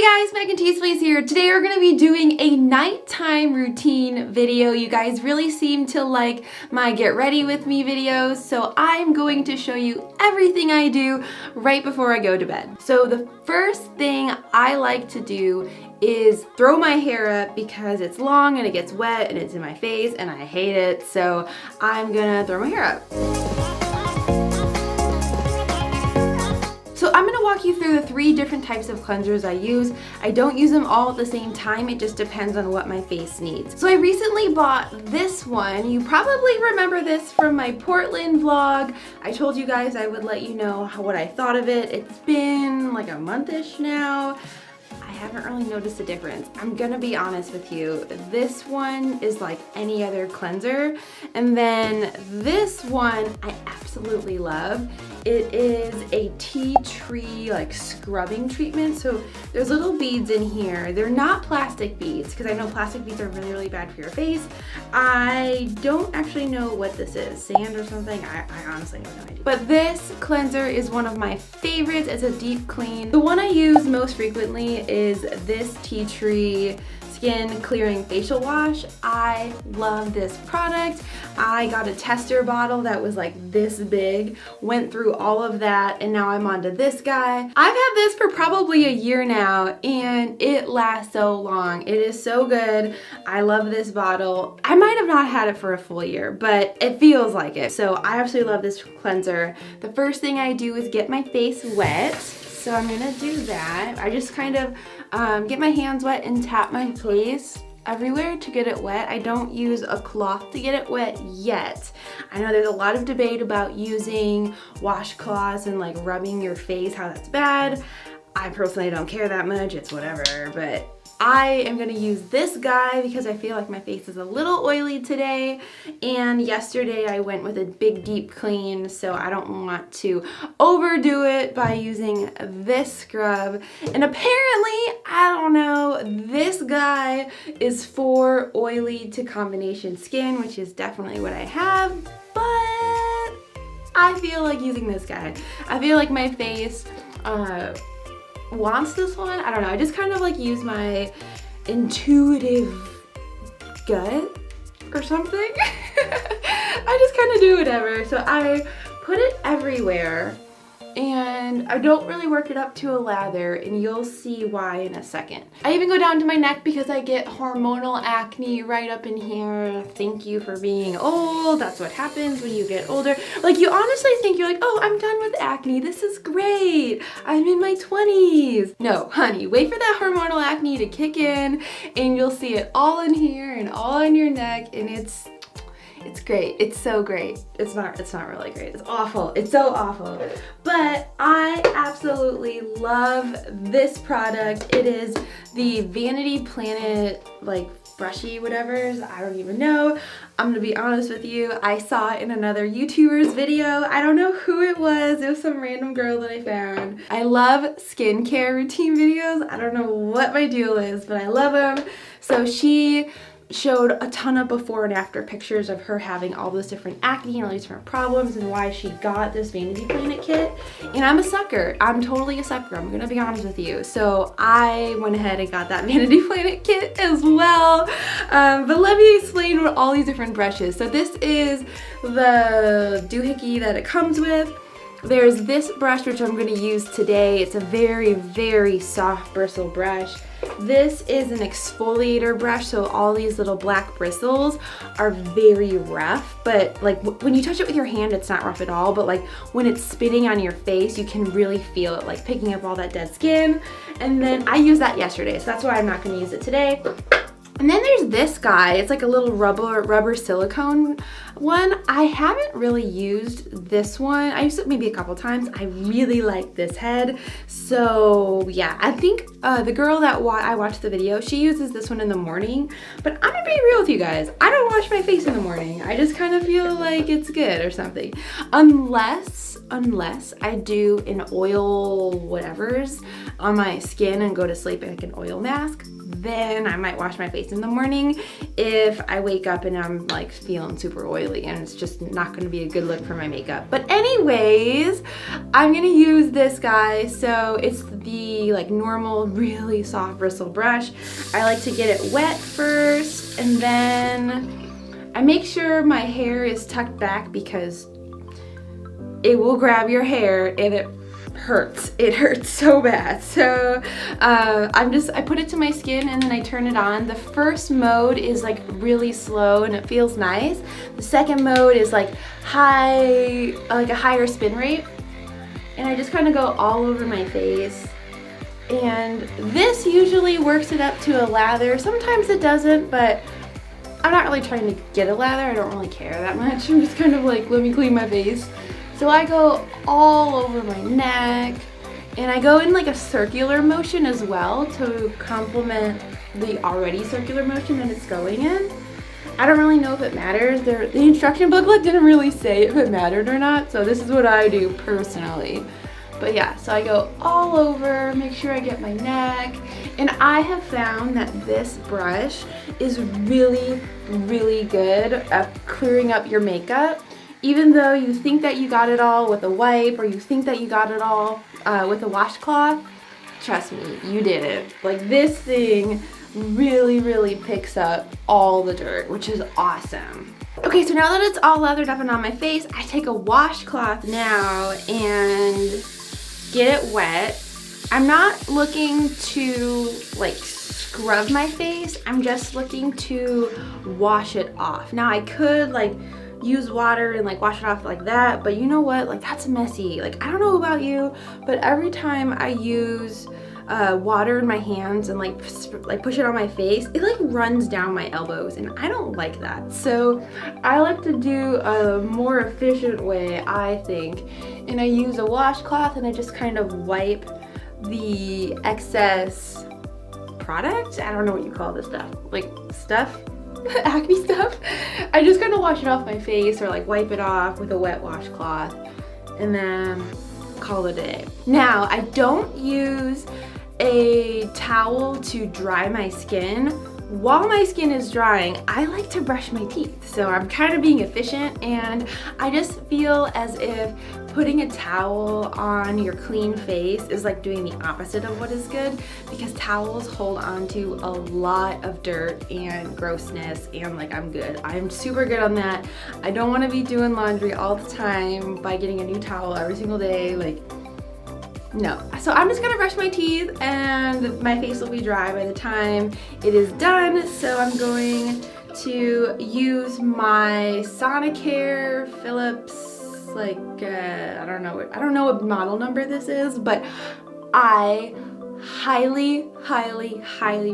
Hey guys, Megan Teasplace here. Today we're going to be doing a nighttime routine video. You guys really seem to like my get ready with me videos, so I'm going to show you everything I do right before I go to bed. So the first thing I like to do is throw my hair up because it's long and it gets wet and it's in my face and I hate it, so I'm gonna throw my hair up. So I'm going to walk you through the 3 different types of cleansers I use. I don't use them all at the same time, it just depends on what my face needs. So I recently bought this one. You probably remember this from my Portland vlog. I told you guys I would let you know what I thought of it. It's been like a month-ish now. I haven't really noticed a difference. I'm gonna be honest with you. This one is like any other cleanser. And then this one I absolutely love. It is a tea tree like scrubbing treatment. So there's little beads in here. They're not plastic beads because I know plastic beads are really, really bad for your face. I don't actually know what this is. Sand or something? I honestly have no idea. But this cleanser is one of my favorites. It's a deep clean. The one I use most frequently is this tea tree skin clearing facial wash. I love this product. I got a tester bottle that was like this big, went through all of that, and now I'm onto this guy. I've had this for probably a year now and it lasts so long. It is so good. I love this bottle. I might have not had it for a full year, but it feels like it. So I absolutely love this cleanser. The first thing I do is get my face wet. So I'm gonna do that. I just kind of get my hands wet and tap my face everywhere to get it wet. I don't use a cloth to get it wet yet. I know there's a lot of debate about using washcloths and like rubbing your face, how that's bad. I personally don't care that much, it's whatever, but I am gonna use this guy because I feel like my face is a little oily today, and yesterday I went with a big deep clean, so I don't want to overdo it by using this scrub. And apparently, I don't know, this guy is for oily to combination skin, which is definitely what I have, but I feel like using this guy. I feel like my face wants this one. I don't know, I just kind of like use my intuitive gut or something. I just kind of do whatever. So I put it everywhere and I don't really work it up to a lather, and you'll see why in a second. I even go down to my neck because I get hormonal acne right up in here. Thank you for being old. That's what happens when you get older. Like, you honestly think you're like, oh, I'm done with acne. This is great. I'm in my 20s. No, honey, wait for that hormonal acne to kick in and you'll see it all in here and all on your neck, and it's great. It's so great. It's not really great. It's awful. It's so awful. But I absolutely love this product. It is the Vanity Planet, like, brushy whatevers. I don't even know. I'm gonna be honest with you. I saw it in another YouTuber's video. I don't know who it was. It was some random girl that I found. I love skincare routine videos. I don't know what my deal is, but I love them. So she showed a ton of before and after pictures of her having all those different acne and all these different problems and why she got this Vanity Planet kit. And I'm a sucker. I'm totally a sucker. I'm gonna be honest with you. So I went ahead and got that Vanity Planet kit as well. But let me explain what all these different brushes. So this is the doohickey that it comes with. There's this brush which I'm going to use today. It's a very, very soft bristle brush. This is an exfoliator brush, so all these little black bristles are very rough, but like when you touch it with your hand, it's not rough at all, but like when it's spinning on your face, you can really feel it like picking up all that dead skin. And then I used that yesterday, so that's why I'm not going to use it today. And then there's this guy. It's like a little rubber silicone one. I haven't really used this one. I used it maybe a couple times. I really like this head. So yeah, I think the girl that I watched the video, she uses this one in the morning. But I'm gonna be real with you guys. I don't wash my face in the morning. I just kind of feel like it's good or something. Unless I do an oil whatevers on my skin and go to sleep in like an oil mask. then I might wash my face in the morning if I wake up and I'm like feeling super oily and it's just not gonna be a good look for my makeup. But anyways, I'm gonna use this guy. So it's the like normal, really soft bristle brush. I like to get it wet first, and then I make sure my hair is tucked back because it will grab your hair and it hurts. It hurts so bad. So I put it to my skin and then I turn it on. The first mode is like really slow and it feels nice. The second mode is like high, like a higher spin rate. And I just kind of go all over my face. And this usually works it up to a lather. Sometimes it doesn't, but I'm not really trying to get a lather. I don't really care that much. I'm just kind of like, let me clean my face. So I go all over my neck, and I go in like a circular motion as well to complement the already circular motion that it's going in. I don't really know if it matters. The instruction booklet didn't really say if it mattered or not, so this is what I do personally. But yeah, so I go all over, make sure I get my neck, and I have found that this brush is really, really good at clearing up your makeup. Even though you think that you got it all with a wipe, or you think that you got it all with a washcloth, trust me, you didn't. Like, this thing really, really picks up all the dirt, which is awesome. Okay, so now that it's all lathered up and on my face, I take a washcloth now and get it wet. I'm not looking to like scrub my face, I'm just looking to wash it off. Now I could like use water and like wash it off like that, but you know what, like that's messy. Like, I don't know about you, but every time I use water in my hands and like push it on my face, it like runs down my elbows, and I don't like that. So I like to do a more efficient way, I think, and I use a washcloth and I just kind of wipe the excess product. I don't know what you call this stuff, like stuff, acne stuff. I just kind of wash it off my face or like wipe it off with a wet washcloth and then call it a day. Now, I don't use a towel to dry my skin. While my skin is drying, I like to brush my teeth. So I'm kind of being efficient, and I just feel as if putting a towel on your clean face is like doing the opposite of what is good, because towels hold on to a lot of dirt and grossness, and like I'm good. I'm super good on that. I don't want to be doing laundry all the time by getting a new towel every single day. Like, no. So I'm just gonna brush my teeth and my face will be dry by the time it is done. So I'm going to use my Sonicare Philips, like I don't know what model number this is, but I highly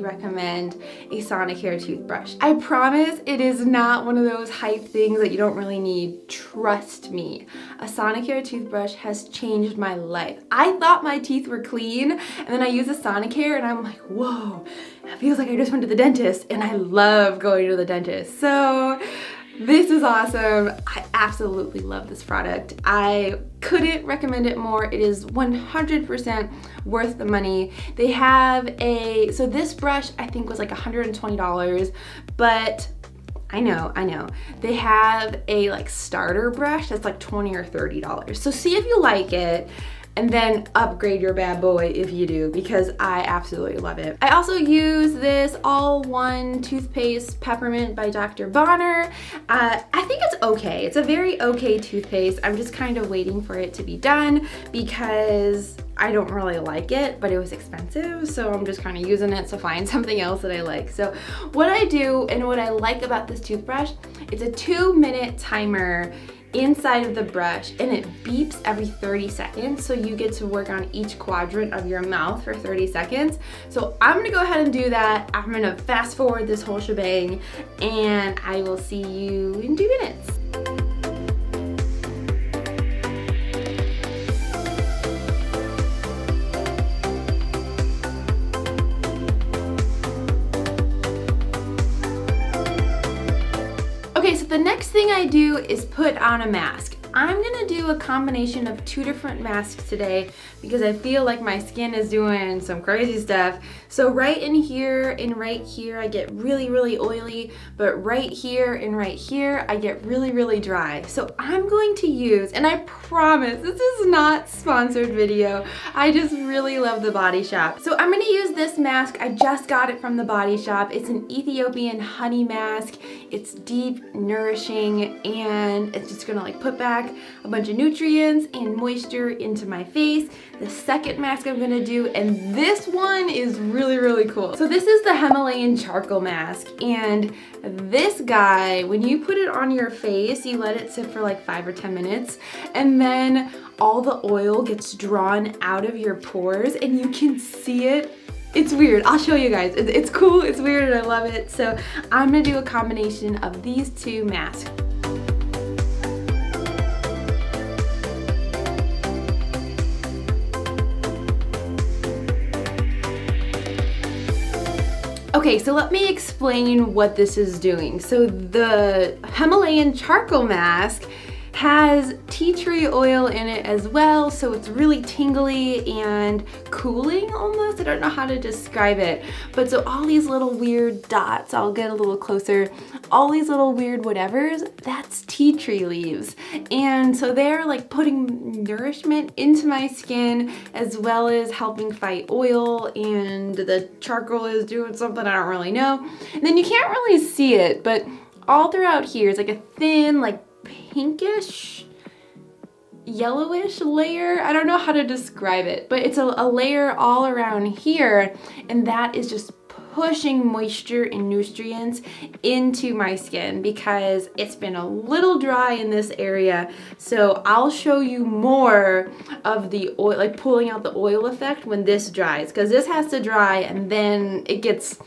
recommend a Sonicare toothbrush. I promise it is not one of those hype things that you don't really need. Trust me, a Sonicare toothbrush has changed my life. I thought my teeth were clean, and then I use a Sonicare and I'm like, whoa, it feels like I just went to the dentist, and I love going to the dentist. So this is awesome. I absolutely love this product. I couldn't recommend it more. It is 100% worth the money. They have so this brush I think was like $120, but I know. They have a like starter brush that's like $20 or $30. So see if you like it, and then upgrade your bad boy if you do, because I absolutely love it. I also use this All-One Toothpaste Peppermint by Dr. Bonner. I think it's okay. It's a very okay toothpaste. I'm just kind of waiting for it to be done because I don't really like it, but it was expensive, so I'm just kind of using it to find something else that I like. So what I do and what I like about this toothbrush, it's a 2-minute timer inside of the brush, and it beeps every 30 seconds, so you get to work on each quadrant of your mouth for 30 seconds. So I'm gonna go ahead and do that. I'm gonna fast forward this whole shebang, and I will see you in 2 minutes. Okay, so the next thing I do is put on a mask. I'm gonna do a combination of 2 different masks today because I feel like my skin is doing some crazy stuff. So right in here and right here, I get really, really oily, but right here and right here, I get really, really dry. So I'm going to use, and I promise this is not sponsored video, I just really love the Body Shop. So I'm gonna use this mask. I just got it from the Body Shop. It's an Ethiopian honey mask. It's deep, nourishing, and it's just gonna like put back a bunch of nutrients and moisture into my face. The second mask I'm gonna do, and this one is really, really cool. So this is the Himalayan charcoal mask, and this guy, when you put it on your face, you let it sit for like 5 or 10 minutes, and then all the oil gets drawn out of your pores and you can see it. It's weird. I'll show you guys. It's cool, it's weird, and I love it. So I'm gonna do a combination of these 2 masks. Okay, so let me explain what this is doing. So the Himalayan charcoal mask has tea tree oil in it as well, so it's really tingly and cooling almost. I don't know how to describe it, but so all these little weird dots, I'll get a little closer, all these little weird whatevers, that's tea tree leaves. And so they're like putting nourishment into my skin as well as helping fight oil, and the charcoal is doing something I don't really know. And then you can't really see it, but all throughout here is like a thin, like pinkish, yellowish layer. I don't know how to describe it, but it's a layer all around here, and that is just pushing moisture and nutrients into my skin because it's been a little dry in this area. So I'll show you more of the oil, like pulling out the oil effect when this dries, because this has to dry and then it gets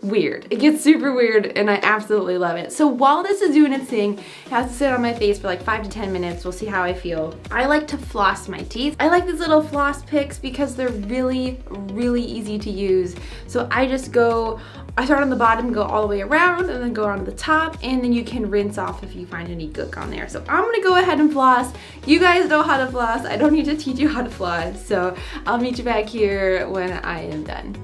weird. It gets super weird, and I absolutely love it. So while this is doing its thing, it has to sit on my face for like 5 to 10 minutes. We'll see how I feel. I like to floss my teeth. I like these little floss picks because they're really, really easy to use. So I just I start on the bottom, go all the way around, and then go on the top, and then you can rinse off if you find any gook on there. So I'm gonna go ahead and floss. You guys know how to floss. I don't need to teach you how to floss. So I'll meet you back here when I am done.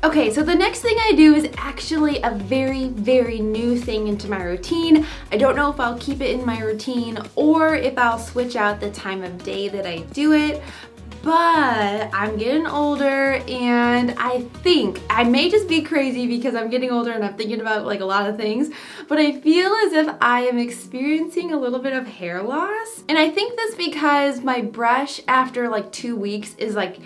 Okay, so the next thing I do is actually a very, very new thing into my routine. I don't know if I'll keep it in my routine or if I'll switch out the time of day that I do it, but I'm getting older, and I think I may just be crazy because I'm getting older and I'm thinking about like a lot of things, but I feel as if I am experiencing a little bit of hair loss. And I think that's because my brush after like 2 weeks is like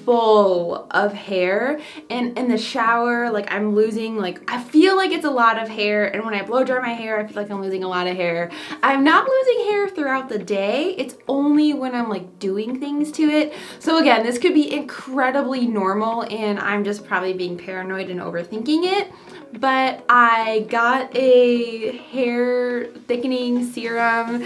full of hair, and in the shower, like I'm losing, like I feel like it's a lot of hair, and when I blow dry my hair, I feel like I'm losing a lot of hair. I'm not losing hair throughout the day, it's only when I'm like doing things to it. So again, this could be incredibly normal, and I'm just probably being paranoid and overthinking it. But I got a hair thickening serum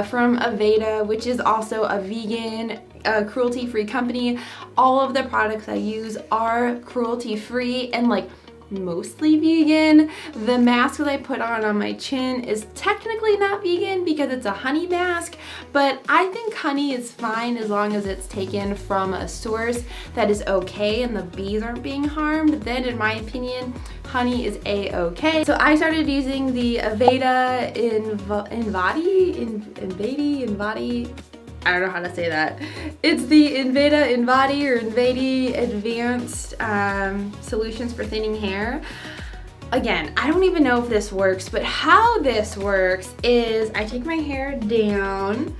from Aveda, which is also a vegan, cruelty-free company. All of the products I use are cruelty-free and like mostly vegan. The mask that I put on my chin is technically not vegan because it's a honey mask, but I think honey is fine as long as it's taken from a source that is okay and the bees aren't being harmed. Then in my opinion, honey is a-okay. So I started using the Aveda Invadi, I don't know how to say that. It's the Invadi or Invadi Advanced Solutions for Thinning Hair. Again, I don't even know if this works, but how this works is I take my hair down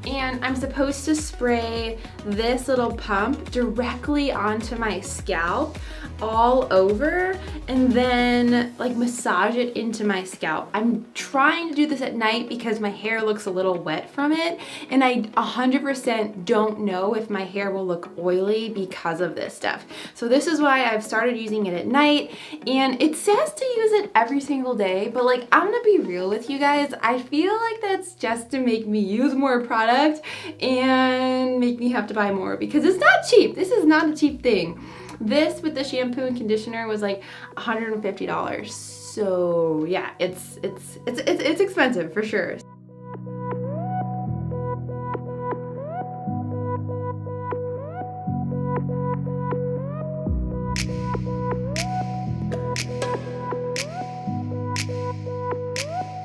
and I'm supposed to spray this little pump directly onto my scalp all over and then like massage it into my scalp. I'm trying to do this at night because my hair looks a little wet from it, and I 100% don't know if my hair will look oily because of this stuff. So this is why I've started using it at night, and it says to use it every single day, but like, I'm gonna be real with you guys, I feel like that's just to make me use more product and make me have to buy more because it's not cheap. This is not a cheap thing. This with the shampoo and conditioner was like $150. So yeah, it's expensive for sure.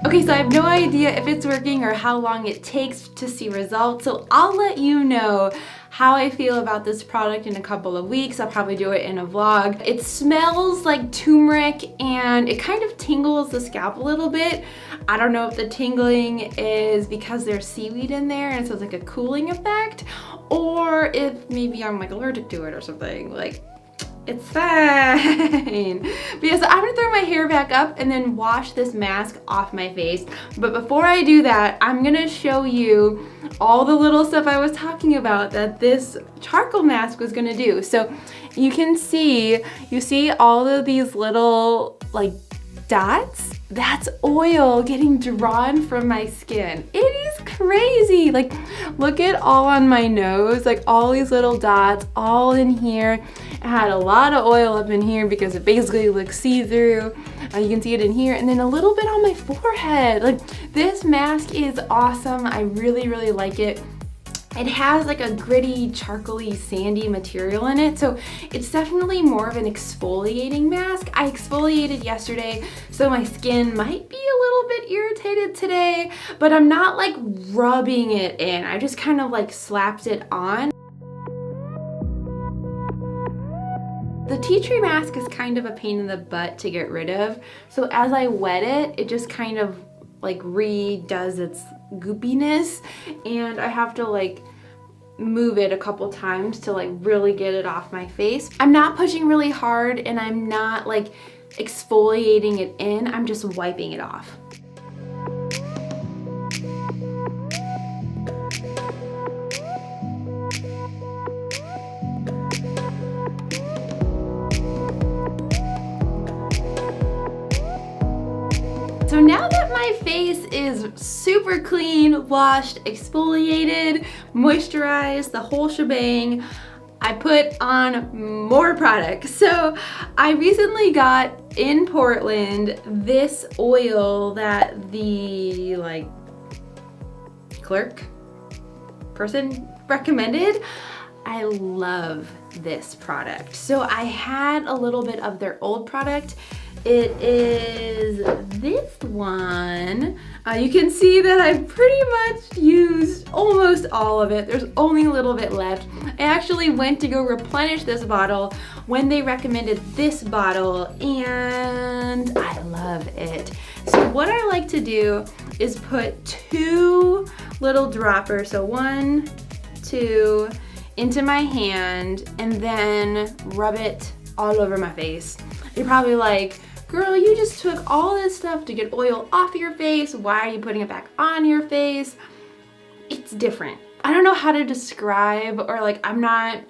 Okay, so I have no idea if it's working or how long it takes to see results, so I'll let you know how I feel about this product in a couple of weeks. I'll probably do it in a vlog. It smells like turmeric and it kind of tingles the scalp a little bit. I don't know if the tingling is because there's seaweed in there and so it's like a cooling effect, or if maybe I'm like allergic to it or something. Like, it's fine. But yeah, so I'm gonna throw my hair back up and then wash this mask off my face. But before I do that, I'm gonna show you all the little stuff I was talking about that this charcoal mask was gonna do. So you can see, you see all of these little like dots? That's oil getting drawn from my skin. It is crazy. Like, look at all on my nose, like all these little dots all in here. I had a lot of oil up in here because it basically looks see-through. You can see it in here, and then a little bit on my forehead. Like, this mask is awesome. I really, really like it. It has like a gritty, charcoaly, sandy material in it, so it's definitely more of an exfoliating mask. I exfoliated yesterday, so my skin might be a little bit irritated today, but I'm not like rubbing it in. I just kind of like slapped it on. The tea tree mask is kind of a pain in the butt to get rid of, so as I wet it, it just kind of like redoes its goopiness, and I have to like move it a couple times to like really get it off my face. I'm not pushing really hard and I'm not like exfoliating it in, I'm just wiping it off. So now that my face is super clean, washed, exfoliated, moisturized, the whole shebang, I put on more product. So I recently got in Portland this oil that the like clerk person recommended. I love this product. So I had a little bit of their old product. It is this one. You can see that I've pretty much used almost all of it. There's only a little bit left. I actually went to go replenish this bottle when they recommended this bottle, and I love it. So what I like to do is put 2 little droppers, so 1, 2, into my hand, and then rub it all over my face. You're probably like, girl, you just took all this stuff to get oil off your face. Why are you putting it back on your face? It's different. I don't know how to describe, or like, I'm not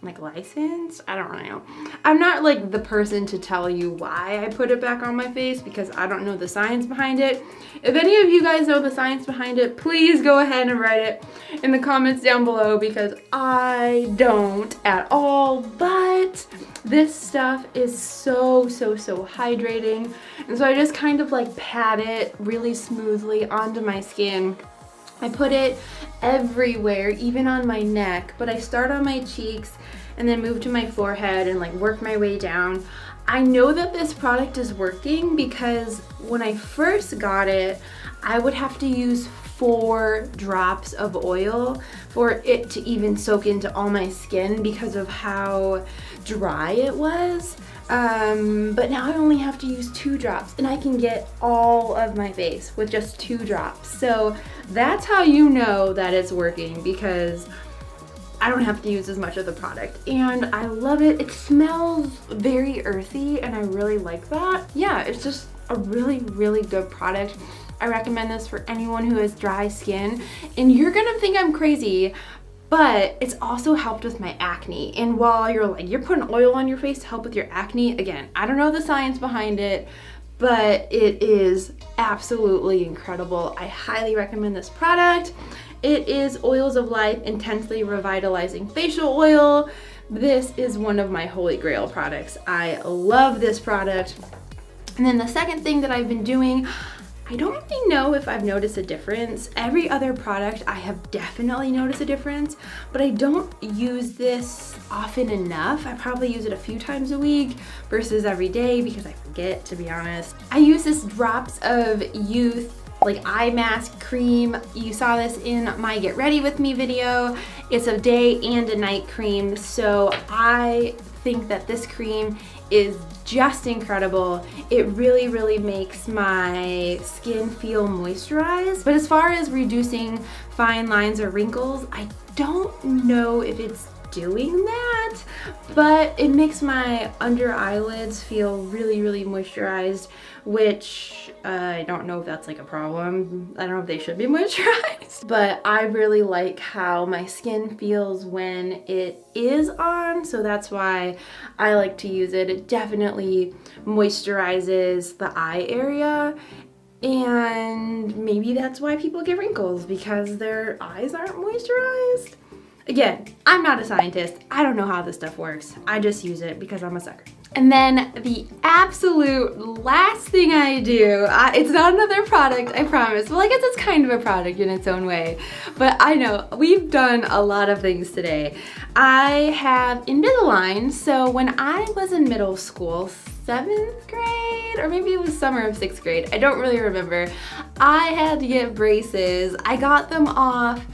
like licensed. I don't really know. I'm not like the person to tell you why I put it back on my face because I don't know the science behind it. If any of you guys know the science behind it, please go ahead and write it in the comments down below because I don't at all. But this stuff is so hydrating, and so I just kind of like pat it really smoothly onto my skin. I put it everywhere, even on my neck, but I start on my cheeks and then move to my forehead and like work my way down. I know that this product is working because when I first got it, I would have to use 4 drops of oil for it to even soak into all my skin because of how dry it was. But now I only have to use 2 drops and I can get all of my face with just 2 drops. So that's how you know that it's working, because I don't have to use as much of the product, and I love it. It smells very earthy and I really like that. Yeah, it's just a really, really good product. I recommend this for anyone who has dry skin, and you're gonna think I'm crazy, but it's also helped with my acne. And while you're putting oil on your face to help with your acne, again, I don't know the science behind it, but it is absolutely incredible. I highly recommend this product. It is Oils of Life Intensely Revitalizing Facial Oil. This is one of my holy grail products. I love this product. And then the second thing that I've been doing, I don't really know if I've noticed a difference. Every other product I have definitely noticed a difference, but I don't use this often enough. I probably use it a few times a week versus every day because I forget, to be honest. I use this Drops of Youth eye mask cream. You saw this in my Get Ready With Me video. It's a day and a night cream, so I think that this cream is just incredible. It really, really makes my skin feel moisturized. But as far as reducing fine lines or wrinkles, I don't know if it's doing that, but it makes my under eyelids feel really, really moisturized, which I don't know if that's a problem. I don't know if they should be moisturized, but I really like how my skin feels when it is on, so that's why I like to use it. It definitely moisturizes the eye area, and maybe that's why people get wrinkles, because their eyes aren't moisturized. Again, I'm not a scientist. I don't know how this stuff works. I just use it because I'm a sucker. And then the absolute last thing I do, it's not another product, I promise. Well, I guess it's kind of a product in its own way, but I know we've done a lot of things today. I have Invisalign, so when I was in middle school, 7th grade, or maybe it was summer of 6th grade, I don't really remember, I had to get braces. I got them off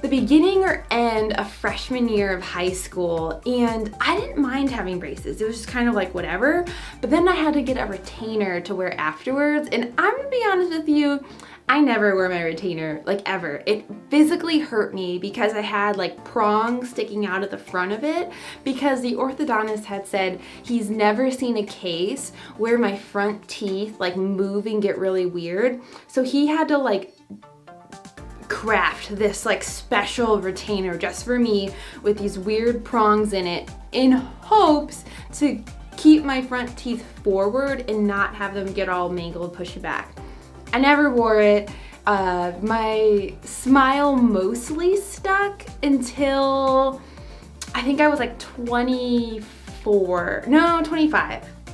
the beginning or end of freshman year of high school, and I didn't mind having braces. It was just kind of whatever, but then I had to get a retainer to wear afterwards, and I'm gonna be honest with you, I never wear my retainer, ever. It physically hurt me because I had prongs sticking out at the front of it, because the orthodontist had said he's never seen a case where my front teeth move and get really weird, so he had to craft this special retainer just for me with these weird prongs in it, in hopes to keep my front teeth forward and not have them get all mangled, pushed back. I never wore it. My smile mostly stuck until I think I was 25.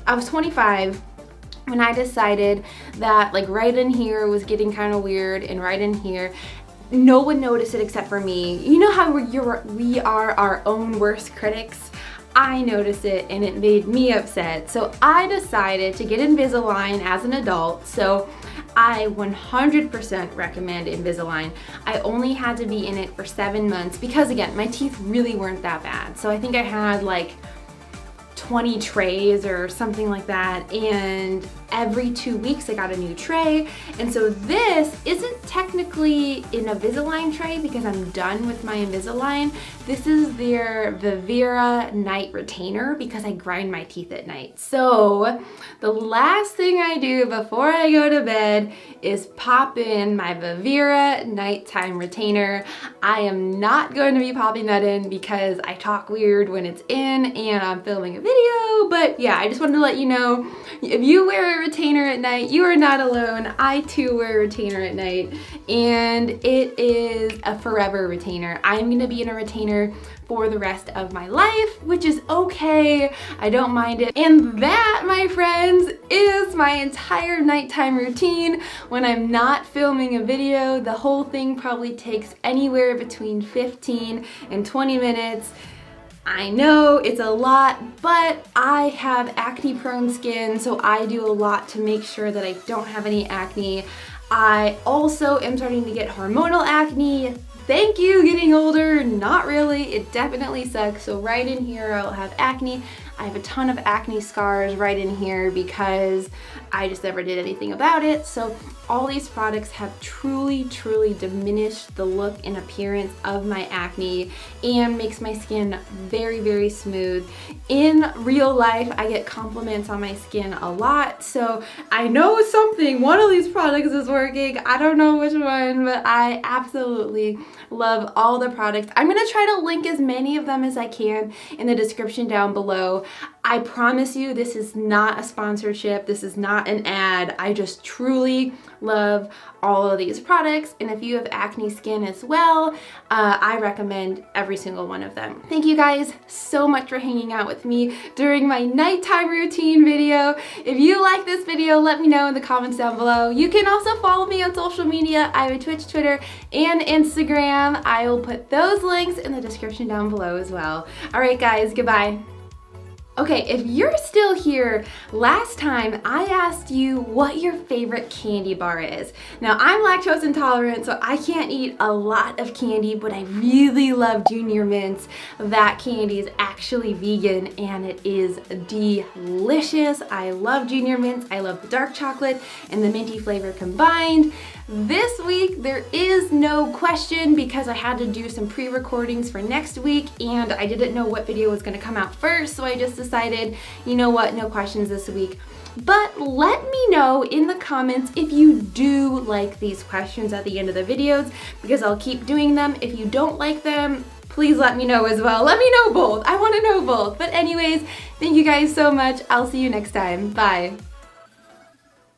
I was 25 when I decided that right in here was getting kind of weird, and right in here, no one noticed it except for me. You know how we are our own worst critics? I noticed it and it made me upset. So I decided to get Invisalign as an adult. So I 100% recommend Invisalign. I only had to be in it for 7 months because, again, my teeth really weren't that bad. So I think I had 20 trays or something like that, and every 2 weeks I got a new tray. And so this isn't technically an Invisalign tray because I'm done with my Invisalign. This is their Vivera night retainer because I grind my teeth at night. So the last thing I do before I go to bed is pop in my Vivera nighttime retainer. I am not going to be popping that in because I talk weird when it's in and I'm filming a video, but yeah, I just wanted to let you know, if you wear a retainer at night, you are not alone. I too wear a retainer at night, and it is a forever retainer. I'm gonna be in a retainer for the rest of my life, which is okay. I don't mind it. And that, my friends, is my entire nighttime routine. When I'm not filming a video, the whole thing probably takes anywhere between 15 and 20 minutes. I know it's a lot, but I have acne prone skin, so I do a lot to make sure that I don't have any acne. I also am starting to get hormonal acne. Thank you, getting older. Not really, it definitely sucks. So right in here I'll have acne. I have a ton of acne scars right in here because I just never did anything about it. So all these products have truly diminished the look and appearance of my acne and makes my skin very smooth. In real life, I get compliments on my skin a lot, so I know one of these products is working. I don't know which one, but I absolutely love all the products. I'm gonna try to link as many of them as I can in the description down below. I promise you, this is not a sponsorship. This is not an ad. I just truly love all of these products. And if you have acne skin as well, I recommend every single one of them. Thank you guys so much for hanging out with me during my nighttime routine video. If you like this video, let me know in the comments down below. You can also follow me on social media. I have a Twitch, Twitter, and Instagram. I will put those links in the description down below as well. All right, guys, goodbye. Okay, if you're still here, last time I asked you what your favorite candy bar is. Now, I'm lactose intolerant, so I can't eat a lot of candy, but I really love Junior Mints. That candy is actually vegan and it is delicious. I love Junior Mints. I love the dark chocolate and the minty flavor combined. This week, there is no question because I had to do some pre-recordings for next week and I didn't know what video was gonna come out first, so I just decided, you know what, no questions this week. But let me know in the comments if you do like these questions at the end of the videos because I'll keep doing them. If you don't like them, please let me know as well. Let me know both. I wanna know both. But anyways, thank you guys so much. I'll see you next time. Bye.